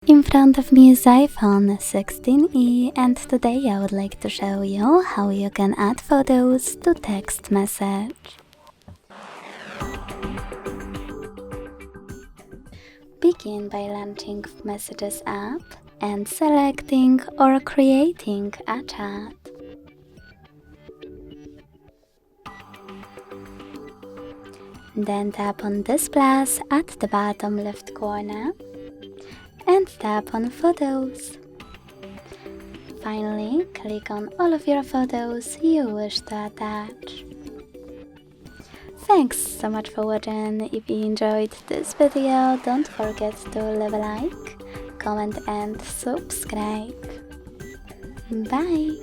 In front of me is iPhone 16e, and today I would like to show you how you can add photos to text message. Begin by launching Messages app and selecting or creating a chat. Then tap on this plus at the bottom left corner and tap on Photos. Finally, click on all of your photos you wish to attach. Thanks so much for watching. If you enjoyed this video, don't forget to leave a like, comment and subscribe. Bye!